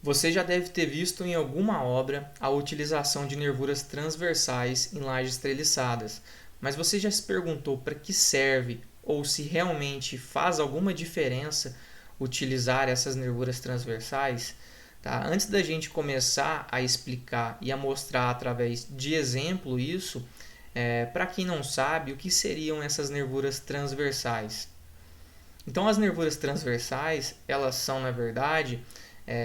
Você já deve ter visto em alguma obra a utilização de nervuras transversais em lajes treliçadas, mas você já se perguntou para que serve ou se realmente faz alguma diferença utilizar essas nervuras transversais? Tá? Antes da gente começar a explicar e a mostrar através de exemplo isso, para quem não sabe, o que seriam essas nervuras transversais? Então, as nervuras transversais, elas são, na verdade,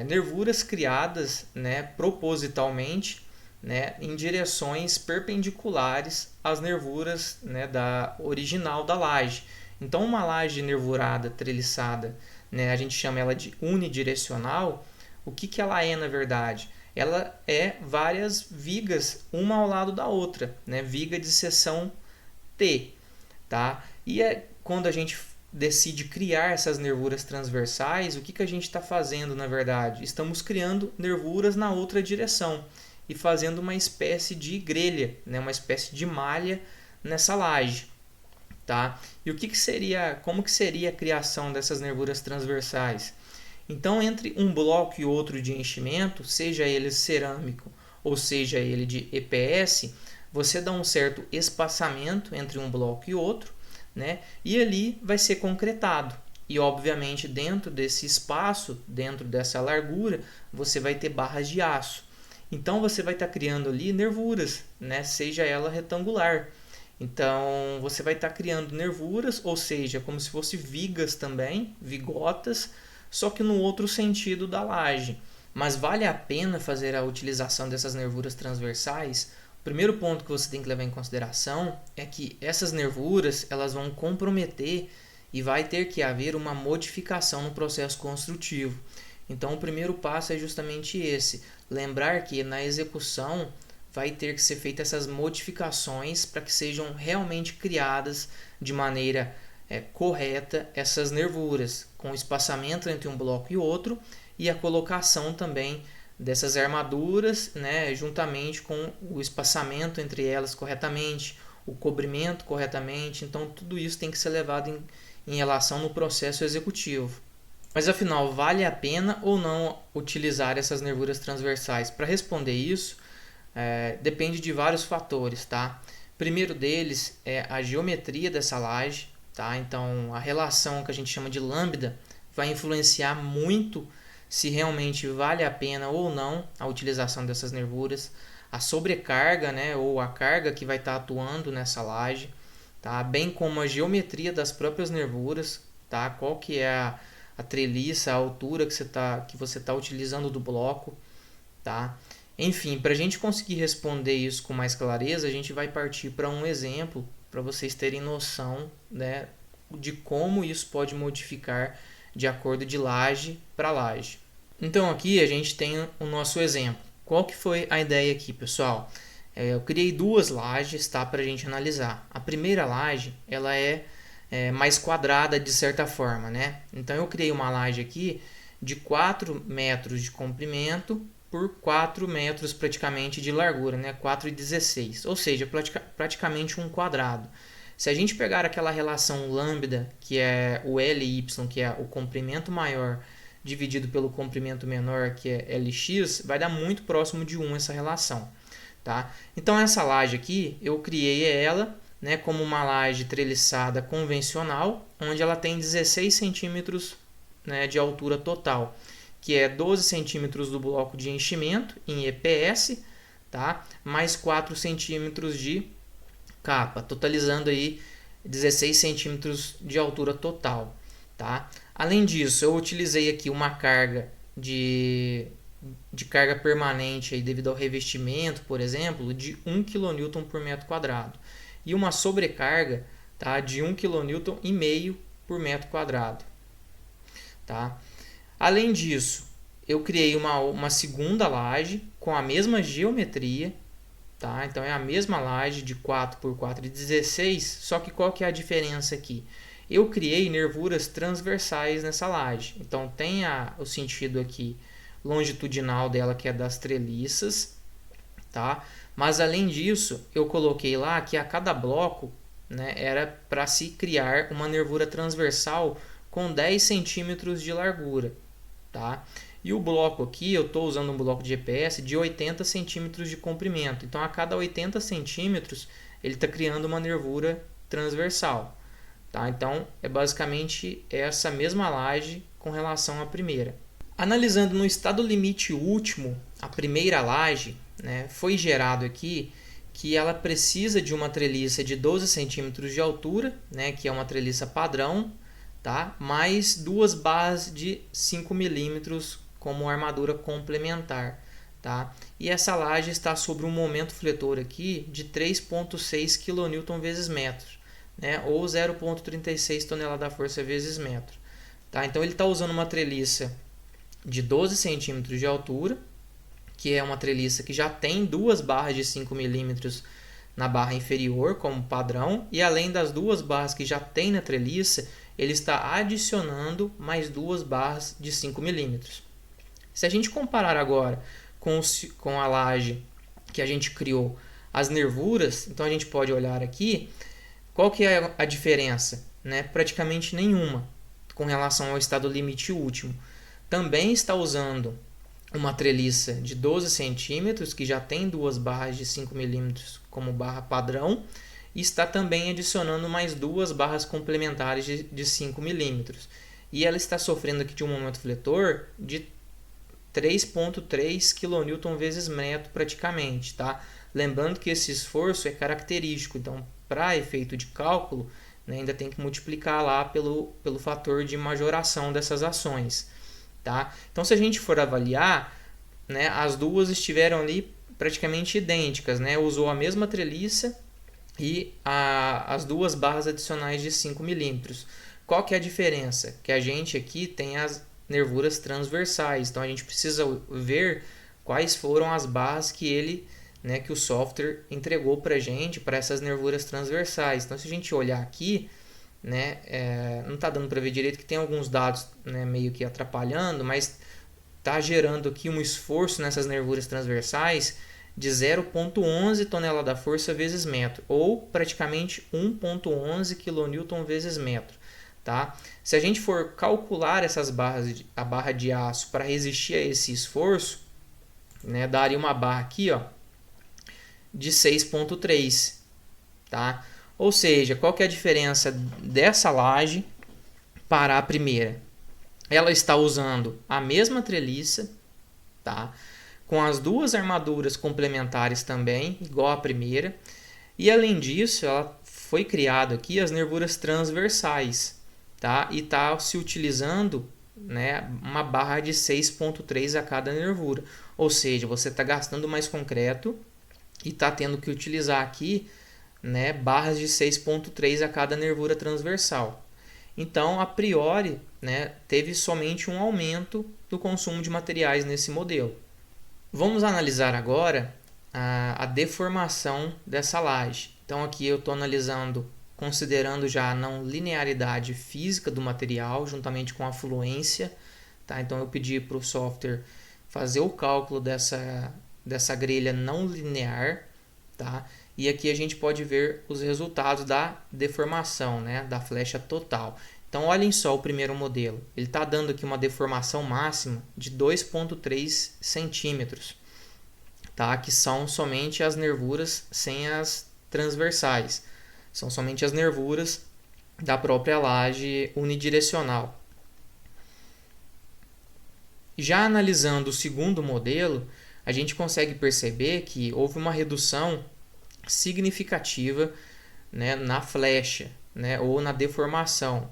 nervuras criadas, né, propositalmente, né, em direções perpendiculares às nervuras, né, da original da laje. Então, uma laje nervurada, treliçada, né, a gente chama ela de unidirecional. O que ela é, na verdade? Ela é várias vigas, uma ao lado da outra, né, viga de seção T. Tá? E quando a gente decide criar essas nervuras transversais, o que a gente está fazendo, na verdade? Estamos criando nervuras na outra direção e fazendo uma espécie de grelha, né? Uma espécie de malha nessa laje. Tá? E como que seria a criação dessas nervuras transversais? Então, entre um bloco e outro de enchimento, seja ele cerâmico ou seja ele de EPS, você dá um certo espaçamento entre um bloco e outro, né? E ali vai ser concretado. E obviamente dentro desse espaço, dentro dessa largura, você vai ter barras de aço. Então você vai estar criando ali nervuras, né? Seja ela retangular. Então você vai estar criando nervuras, ou seja, como se fosse vigas também, vigotas, só que no outro sentido da laje. Mas vale a pena fazer a utilização dessas nervuras transversais? O primeiro ponto que você tem que levar em consideração é que essas nervuras elas vão comprometer e vai ter que haver uma modificação no processo construtivo. Então, o primeiro passo é justamente esse: lembrar que na execução vai ter que ser feitas essas modificações para que sejam realmente criadas de maneira correta essas nervuras, com espaçamento entre um bloco e outro e a colocação também dessas armaduras, né, juntamente com o espaçamento entre elas corretamente, o cobrimento corretamente. Então, tudo isso tem que ser levado em relação no processo executivo. Mas afinal, vale a pena ou não utilizar essas nervuras transversais? Para responder isso, depende de vários fatores, tá? Primeiro deles é a geometria dessa laje, tá? Então, a relação que a gente chama de lambda vai influenciar muito se realmente vale a pena ou não a utilização dessas nervuras, a sobrecarga, né, ou a carga que vai estar atuando nessa laje, tá? Bem como a geometria das próprias nervuras, tá? Qual que é a treliça, a altura que você está utilizando do bloco, tá? Enfim, para a gente conseguir responder isso com mais clareza, a gente vai partir para um exemplo para vocês terem noção, né, de como isso pode modificar de acordo de laje para laje. Então aqui a gente tem o nosso exemplo. Qual que foi a ideia aqui, pessoal? Eu criei duas lajes, tá, para a gente analisar. A primeira laje ela é mais quadrada de certa forma, né? Então eu criei uma laje aqui de 4 metros de comprimento por 4 metros praticamente de largura, né? 4,16, ou seja, praticamente um quadrado. Se a gente pegar aquela relação lambda, que é o LY, que é o comprimento maior, dividido pelo comprimento menor, que é LX, vai dar muito próximo de 1 essa relação. Tá? Então essa laje aqui, eu criei ela, né, como uma laje treliçada convencional, onde ela tem 16 centímetros, né, de altura total, que é 12 centímetros do bloco de enchimento em EPS, tá? Mais 4 centímetros de capa, totalizando aí 16 centímetros de altura total. Tá? Além disso, eu utilizei aqui uma carga de carga permanente aí, devido ao revestimento, por exemplo, de 1 kN por metro quadrado. E uma sobrecarga, tá, de 1,5 kN por metro quadrado. Tá? Além disso, eu criei uma segunda laje com a mesma geometria. Tá? Então é a mesma laje de 4 por 4,16, só que qual que é a diferença aqui? Eu criei nervuras transversais nessa laje. Então tem o sentido aqui longitudinal dela, que é das treliças, tá? Mas além disso, eu coloquei lá que a cada bloco, né, era para se criar uma nervura transversal com 10 centímetros de largura, tá? E o bloco aqui, eu estou usando um bloco de EPS de 80 centímetros de comprimento. Então, a cada 80 centímetros, ele está criando uma nervura transversal. Tá? Então, é basicamente essa mesma laje com relação à primeira. Analisando no estado limite último, a primeira laje, né, foi gerado aqui que ela precisa de uma treliça de 12 centímetros de altura, né, que é uma treliça padrão, tá? Mais duas barras de 5 milímetros como armadura complementar. Tá? E essa laje está sobre um momento fletor aqui de 3,6 kN vezes metro, né? Ou 0,36 tonelada-força vezes metro. Tá? Então ele está usando uma treliça de 12 centímetros de altura, que é uma treliça que já tem duas barras de 5 milímetros na barra inferior como padrão, e além das duas barras que já tem na treliça, ele está adicionando mais duas barras de 5 milímetros. Se a gente comparar agora com a laje que a gente criou as nervuras, então a gente pode olhar aqui, qual que é a diferença? Né? Praticamente nenhuma com relação ao estado limite último. Também está usando uma treliça de 12 centímetros, que já tem duas barras de 5 milímetros como barra padrão, e está também adicionando mais duas barras complementares de 5 milímetros. E ela está sofrendo aqui de um momento fletor de 3,3 kN vezes metro praticamente, tá? Lembrando que esse esforço é característico, então para efeito de cálculo, né, ainda tem que multiplicar lá pelo fator de majoração dessas ações, tá? Então se a gente for avaliar, né, as duas estiveram ali praticamente idênticas, né? Usou a mesma treliça e as duas barras adicionais de 5 milímetros. Qual que é a diferença? Que a gente aqui tem as nervuras transversais, então a gente precisa ver quais foram as barras que ele, né, que o software entregou para a gente para essas nervuras transversais. Então se a gente olhar aqui, né, não está dando para ver direito que tem alguns dados, né, meio que atrapalhando, mas está gerando aqui um esforço nessas nervuras transversais de 0,11 tonelada-força vezes metro, ou praticamente 1,11 kN vezes metro. Tá? Se a gente for calcular essas barras, a barra de aço para resistir a esse esforço, né, daria uma barra aqui, ó, de 6,3. Tá? Ou seja, qual que é a diferença dessa laje para a primeira? Ela está usando a mesma treliça, tá? Com as duas armaduras complementares também, igual a primeira. E além disso, ela foi criado aqui as nervuras transversais, tá? E está se utilizando, né, uma barra de 6,3 a cada nervura. Ou seja, você está gastando mais concreto e está tendo que utilizar aqui, né, barras de 6,3 a cada nervura transversal. Então, a priori, né, teve somente um aumento do consumo de materiais nesse modelo. Vamos analisar agora a deformação dessa laje. Então, aqui eu estou analisando, considerando já a não linearidade física do material, juntamente com a fluência. Tá? Então, eu pedi para o software fazer o cálculo dessa grelha não linear. Tá? E aqui a gente pode ver os resultados da deformação, né, da flecha total. Então, olhem só o primeiro modelo. Ele está dando aqui uma deformação máxima de 2,3 centímetros, tá? Que são somente as nervuras sem as transversais. São somente as nervuras da própria laje unidirecional. Já analisando o segundo modelo, a gente consegue perceber que houve uma redução significativa, né, na flecha, né, ou na deformação.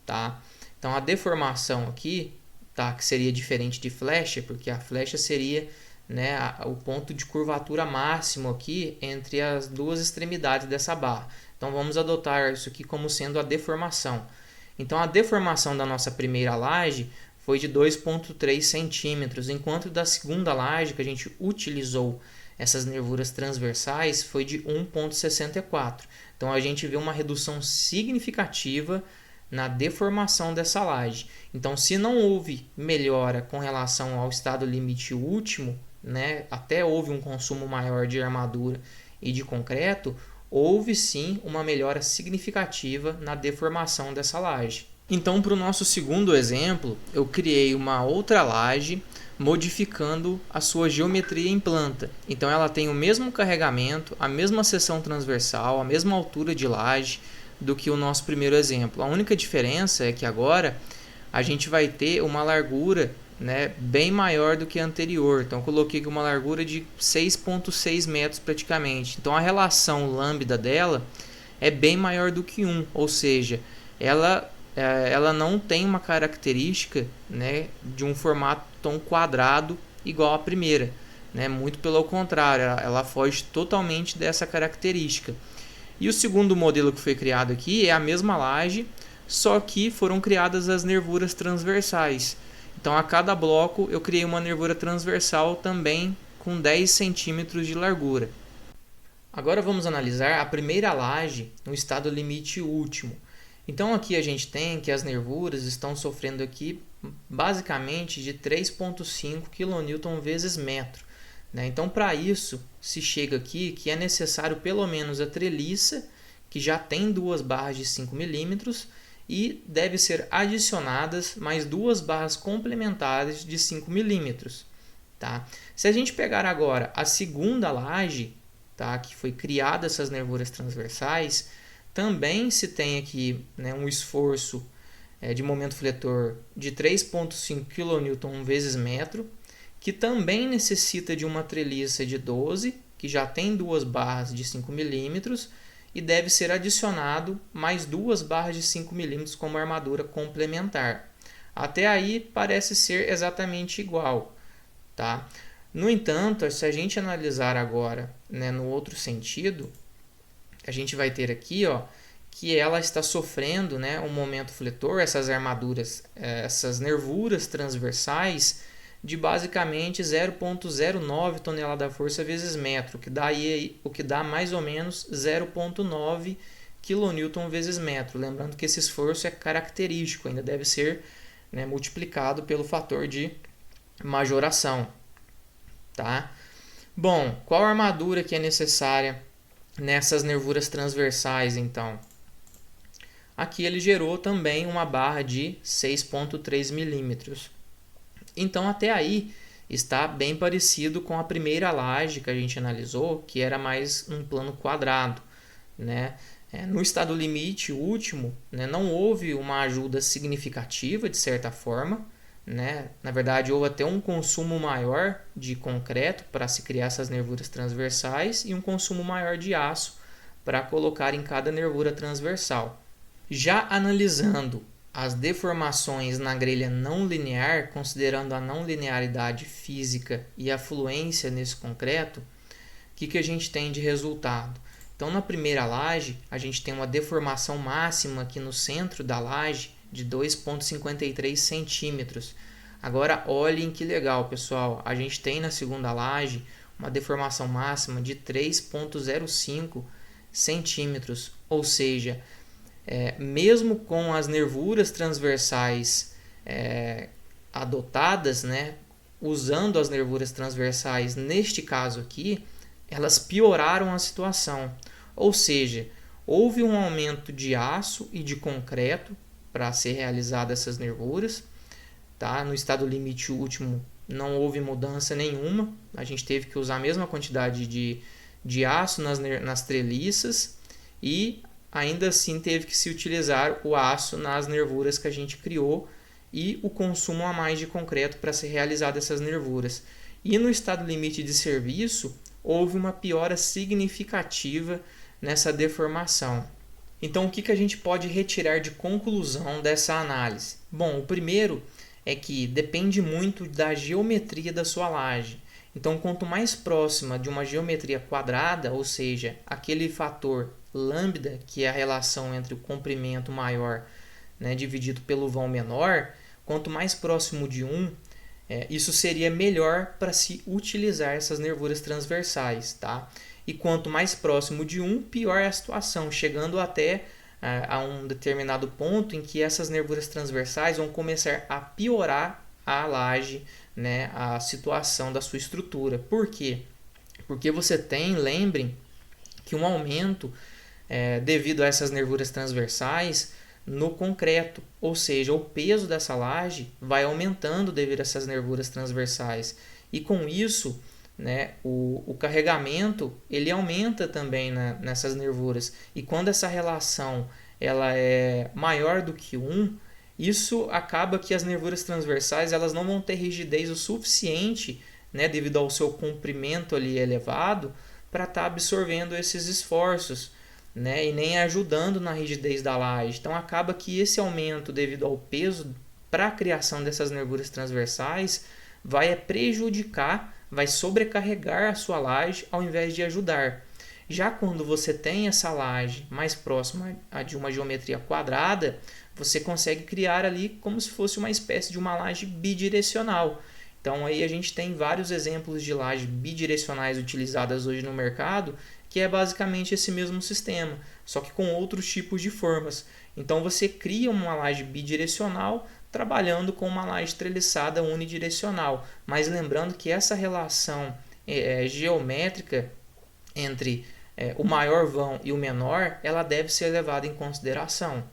Tá? Então a deformação aqui, tá, que seria diferente de flecha, porque a flecha seria, né, o ponto de curvatura máximo aqui entre as duas extremidades dessa barra. Então vamos adotar isso aqui como sendo a deformação. Então a deformação da nossa primeira laje foi de 2,3 centímetros, enquanto da segunda laje que a gente utilizou essas nervuras transversais foi de 1,64. Então a gente vê uma redução significativa na deformação dessa laje. Então, se não houve melhora com relação ao estado limite último, né, até houve um consumo maior de armadura e de concreto, houve sim uma melhora significativa na deformação dessa laje. Então, para o nosso segundo exemplo, eu criei uma outra laje modificando a sua geometria em planta. Então, ela tem o mesmo carregamento, a mesma seção transversal, a mesma altura de laje do que o nosso primeiro exemplo. A única diferença é que agora a gente vai ter uma largura, né, bem maior do que a anterior. Então, eu coloquei aqui uma largura de 6,6 metros praticamente. Então, a relação lambda dela é bem maior do que 1, ou seja, ela não tem uma característica, né, de um formato tão quadrado igual a primeira, né? Muito pelo contrário, ela foge totalmente dessa característica. E o segundo modelo que foi criado aqui é a mesma laje, só que foram criadas as nervuras transversais. Então, a cada bloco eu criei uma nervura transversal também com 10 centímetros de largura. Agora vamos analisar a primeira laje no estado limite último. Então aqui a gente tem que as nervuras estão sofrendo aqui basicamente de 3,5 kN vezes metro, né? Então para isso se chega aqui que é necessário pelo menos a treliça, que já tem duas barras de 5 milímetros, e deve ser adicionadas mais duas barras complementares de 5 milímetros. Tá? Se a gente pegar agora a segunda laje, tá, que foi criada essas nervuras transversais, também se tem aqui, né, um esforço de momento fletor de 3,5 kN vezes metro, que também necessita de uma treliça de 12, que já tem duas barras de 5 milímetros, e deve ser adicionado mais duas barras de 5 milímetros como armadura complementar. Até aí parece ser exatamente igual. Tá? No entanto, se a gente analisar agora, né, no outro sentido, a gente vai ter aqui, ó, que ela está sofrendo, né, um momento fletor, essas armaduras, essas nervuras transversais, de basicamente 0,09 tonelada-força vezes metro, o que dá mais ou menos 0,9 kN vezes metro. Lembrando que esse esforço é característico, ainda deve ser, né, multiplicado pelo fator de majoração. Tá? Bom, qual a armadura que é necessária nessas nervuras transversais, então? Aqui ele gerou também uma barra de 6,3 milímetros. Então, até aí, está bem parecido com a primeira laje que a gente analisou, que era mais um plano quadrado, né? No estado limite último, né, não houve uma ajuda significativa, de certa forma, né? Na verdade, houve até um consumo maior de concreto para se criar essas nervuras transversais e um consumo maior de aço para colocar em cada nervura transversal. Já analisando as deformações na grelha não linear, considerando a não linearidade física e a fluência nesse concreto, o que a gente tem de resultado? Então, na primeira laje, a gente tem uma deformação máxima aqui no centro da laje de 2,53 centímetros. Agora, olhem que legal, pessoal. A gente tem na segunda laje uma deformação máxima de 3,05 centímetros. Ou seja, mesmo com as nervuras transversais adotadas, né, usando as nervuras transversais neste caso aqui, elas pioraram a situação. Ou seja, houve um aumento de aço e de concreto para ser realizadas essas nervuras. Tá? No estado limite último não houve mudança nenhuma. A gente teve que usar a mesma quantidade de aço nas treliças e ainda assim teve que se utilizar o aço nas nervuras que a gente criou e o consumo a mais de concreto para ser realizado essas nervuras. E no estado limite de serviço, houve uma piora significativa nessa deformação. Então, o que a gente pode retirar de conclusão dessa análise? Bom, o primeiro é que depende muito da geometria da sua laje. Então, quanto mais próxima de uma geometria quadrada, ou seja, aquele fator lambda, que é a relação entre o comprimento maior, né, dividido pelo vão menor, quanto mais próximo de 1, isso seria melhor para se utilizar essas nervuras transversais. Tá? E quanto mais próximo de 1, pior é a situação, chegando até a um determinado ponto em que essas nervuras transversais vão começar a piorar a laje, né, a situação da sua estrutura. Por quê? Porque você tem, lembrem, que um aumento devido a essas nervuras transversais no concreto, ou seja, o peso dessa laje vai aumentando devido a essas nervuras transversais. E com isso, né, o carregamento ele aumenta também nessas nervuras. E quando essa relação ela é maior do que 1, isso acaba que as nervuras transversais elas não vão ter rigidez o suficiente, né, devido ao seu comprimento ali elevado, para estar absorvendo esses esforços, né, e nem ajudando na rigidez da laje. Então acaba que esse aumento devido ao peso para a criação dessas nervuras transversais vai prejudicar, vai sobrecarregar a sua laje ao invés de ajudar. Já quando você tem essa laje mais próxima de uma geometria quadrada, você consegue criar ali como se fosse uma espécie de uma laje bidirecional. Então aí a gente tem vários exemplos de lajes bidirecionais utilizadas hoje no mercado, que é basicamente esse mesmo sistema, só que com outros tipos de formas. Então você cria uma laje bidirecional trabalhando com uma laje treliçada unidirecional, mas lembrando que essa relação geométrica entre o maior vão e o menor, ela deve ser levada em consideração.